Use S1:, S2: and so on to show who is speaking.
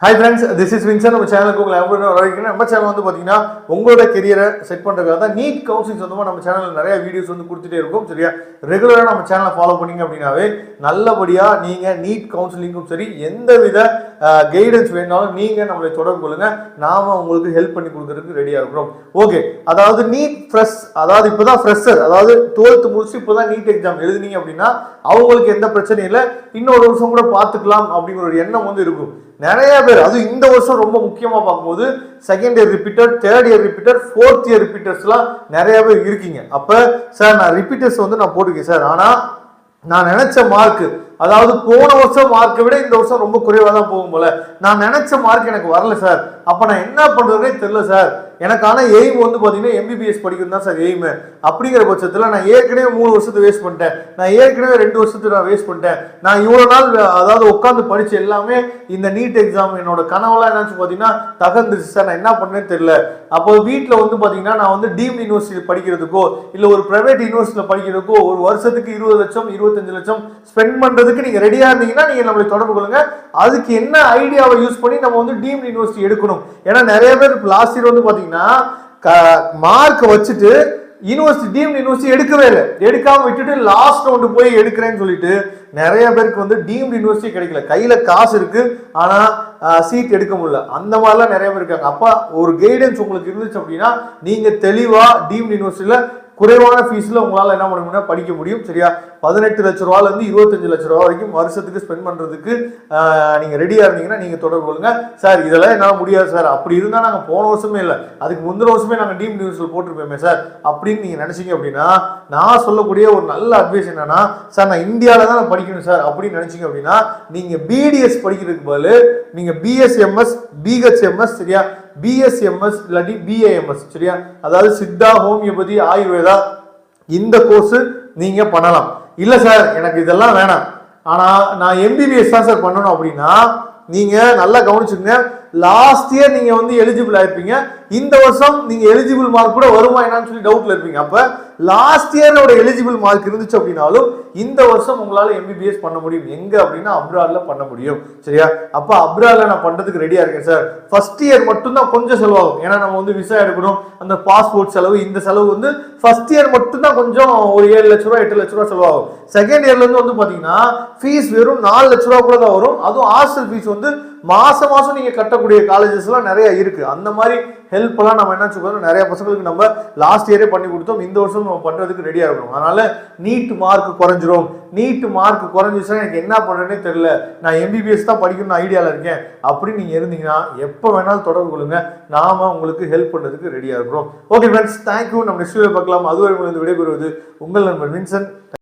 S1: Hi friends, this is Vincent. நம்ம சேனலுக்கு உங்களை வரவேற்கிறேன். நம்ம சேனல் வந்து பாத்தீங்கன்னா உங்களோட கெரியரை செட் பண்றதுக்காக தான் நீட் கவுன்சிலிங் சொந்தமா நம்ம சேனல்ல நிறைய வீடியோஸ் வந்து கொடுத்துட்டே இருக்கோம். சரியா? ரெகுலரா நம்ம சேனலை ஃபாலோ பண்ணீங்க அப்படினாவே நல்லபடியா நீங்க நீட் கவுன்சிலிங்கும் சரி எந்தவித கைடன்ஸ் வேணாலும் நீங்க நம்மளை தொடர்பு கொள்ளுங்க. நாம உங்களுக்கு ஹெல்ப் பண்ணி கொடுக்கிறதுக்கு ரெடியா இருக்கிறோம். ஓகே, அதாவது நீட் ஃப்ரெஷ், அதாவது இப்பதான் ஃப்ரெஷர், அதாவது 12th முடிச்சு இப்பதான் நீட் எக்ஸாம் எழுதுனீங்க அப்படின்னா அவங்களுக்கு எந்த பிரச்சனையும் இல்லை, இன்னொரு வருஷம் கூட பார்த்துக்கலாம் அப்படிங்கிற ஒரு எண்ணம் வந்து இருக்கும். நிறைய பேர் அது இந்த வருஷம் ரொம்ப முக்கியமா பார்க்கும்போது second year repeater, third year repeater, fourth year ரிப்பீட்டர்ஸ்லாம் நிறைய பேர் இருக்கீங்க. அப்ப சார் நான் ரிப்பீட்டர்ஸ் வந்து நான் போட்டுக்கேன் சார், ஆனா நான் நினைச்ச மார்க், அதாவது போன வருஷம் மார்க்கை விட இந்த வருஷம் ரொம்ப குறைவா தான் போகும் போல, நான் நினைச்ச மார்க் எனக்கு வரல சார், அப்ப நான் என்ன பண்றதுனே தெரியல சார், எனக்கான எய்ம் வந்து பாத்தீங்கன்னா எம்பிபிஎஸ் படிக்கிறது தான் சார் எய்ம். அப்படிங்கிற பட்சத்துல நான் ஏற்கனவே 3 வருஷத்தை வேஸ்ட் பண்ணிட்டேன், நான் ஏற்கனவே 2 வருஷத்தை நான் வேஸ்ட் பண்ணிட்டேன், நான் இவ்வளவு நாள் அதாவது உட்காந்து படிச்சு எல்லாமே இந்த நீட் எக்ஸாம் என்னோட கனவுலாம் என்னன்னு பாத்தீங்கன்னா தகர்ந்துருச்சு சார், நான் என்ன பண்ணேன்னு தெரியல. அப்போ வீட்டுல வந்து பாத்தீங்கன்னா நான் வந்து டீம்டு யூனிவர்சிட்டி படிக்கிறதுக்கோ இல்ல ஒரு பிரைவேட் யூனிவர்சிட்டியில படிக்கிறதுக்கோ ஒரு வருஷத்துக்கு 20 லட்சம் 25 லட்சம் ஸ்பெண்ட் பண்றதுக்கு நீங்க ரெடியா இருந்தீங்கன்னா நீங்க நம்மளை தொடர்பு கொள்ளுங்க. அதுக்கு என்ன ஐடியாவை யூஸ் பண்ணி நம்ம வந்து டீம்டு யூனிவர்சிட்டி எடுக்கணும். ஏன்னா நிறைய பேர் லாஸ்ட் இயர் வந்து பாத்தீங்கன்னா மார்க் வச்சுட்டு யூனிவர்சிட்டி டீம்டு யூனிவர்சிட்டி எடுக்கவே இல்லை, எடுக்காம விட்டுட்டு லாஸ்ட் ரவுண்ட் போய் எடுக்கிறேன்னு சொல்லிட்டு நிறைய பேருக்கு வந்து டீம்டு யூனிவர்சிட்டி கிடைக்கல. கையில காசு இருக்கு ஆனா சீட் எடுக்க முடியல, அந்த மாதிரிலாம் நிறைய பேர் இருக்காங்க. அப்ப ஒரு கைடன்ஸ் உங்களுக்கு இருந்துச்சு அப்படின்னா நீங்க தெளிவா டீம்டு யூனிவர்சிட்டியில குறைவான ஃபீஸ்ல உங்களால என்ன பண்ண முடியும்னா படிக்க முடியும். சரியா? 18 லட்ச ரூபாயில இருந்து 25 லட்ச ரூபாய் வரைக்கும் வருஷத்துக்கு ஸ்பெண்ட் பண்றதுக்கு நீங்க ரெடியா இருந்தீங்கன்னா நீங்க தொடர்பு கொள்ளுங்க. சார் இதெல்லாம் என்னால முடியாது சார், அப்படி இருந்தா நாங்க போன வருஷமே இல்லை அதுக்கு முந்தின வருஷமே நாங்க டீம் நியூஸ்ல போட்டிருப்போமே சார் அப்படின்னு நீங்க நினைச்சீங்க அப்படின்னா நான் சொல்லக்கூடிய ஒரு நல்ல அட்வைஸ் என்னன்னா, சார் நான் இந்தியாவில தான் நான் படிக்கணும் சார் அப்படின்னு நினைச்சீங்க அப்படின்னா நீங்க பிடிஎஸ் படிக்கிறதுக்கு பதில் நீங்க பிஎஸ்எம்எஸ், பிஹெச்எம்எஸ், சரியா, பிஎஸ்எம்எஸ் இல்லாட்டி பிஏஎம்எஸ், சரியா, அதாவது சித்தா, ஹோமியோபதி, ஆயுர்வேதா இந்த கோர்ஸ் நீங்க பண்ணலாம். இல்ல சார் எனக்கு இதெல்லாம் வேணாம், ஆனா நான் எம்பிபிஎஸ் தான் சார் பண்ணணும் அப்படின்னா நீங்க நல்லா கவனிச்சுங்க. லாஸ்ட் இயர் நீங்க வந்து எலிஜிபிள் ஆயிருப்பீங்க, இந்த வருஷம் நீங்க எலிஜிபிள் மார்க் கூட வருமா என்னன்னு சொல்லி டவுட்ல இருப்பீங்க. அப்ப லாஸ்ட் இயரோட எலிஜிபிள் மார்க் இருந்துச்சு அப்படின்னாலும் இந்த வருஷம் உங்களால எம்பிபிஎஸ் பண்ண முடியும். எங்க அப்படின்னா அப்ராட்ல பண்ண முடியும். சரியா? அப்ப அப்ராட்ல நான் பண்றதுக்கு ரெடியா இருக்கேன் சார். ஃபர்ஸ்ட் இயர் மட்டும் தான் கொஞ்சம் செலவாகும், ஏன்னா நம்ம வந்து விசா எடுக்கணும், அந்த பாஸ்போர்ட் செலவு, இந்த செலவு வந்து ஃபர்ஸ்ட் இயர் மட்டும் தான் கொஞ்சம் ஒரு 7 லட்ச ரூபாய் 8 லட்ச ரூபாய் செலவாகும். செகண்ட் இயர்ல இருந்து வந்து பாத்தீங்கன்னா ஃபீஸ் வெறும் 4 லட்ச ரூபாய் கூட தான் வரும். அதுவும் ஹாஸ்டல் ஃபீஸ் வந்து மாசம் மாசம் நீங்க கட்டக்கூடிய காலேஜஸ் எல்லாம் நிறைய இருக்கு. அந்த மாதிரி ஹெல்ப் எல்லாம் நம்ம என்ன சொல்றோம், நிறைய பசங்களுக்கு நம்ம லாஸ்ட் இயரே பண்ணி கொடுத்தோம், இந்த வருஷம் நம்ம பண்றதுக்கு ரெடியா இருக்கணும். அதனால நீட் மார்க் குறைஞ்சிரும், நீட் மார்க் குறைஞ்சிச்சுன்னா எனக்கு என்ன பண்றேன்னே தெரியல, நான் எம்பிபிஎஸ் தான் படிக்கணும்னு ஐடியால இருக்கேன் அப்படின்னு நீங்க இருந்தீங்கன்னா எப்ப வேணாலும் தொடர்பு கொள்ளுங்க, நாம உங்களுக்கு ஹெல்ப் பண்றதுக்கு ரெடியா இருக்கிறோம். Okay friends, thank you. நம்ம நெக்ஸ்ட் வீடியோ பார்க்கலாம். அதுவரை உங்களுக்கு விடைபெறுவது உங்கள் நண்பன் வின்சென்ட்.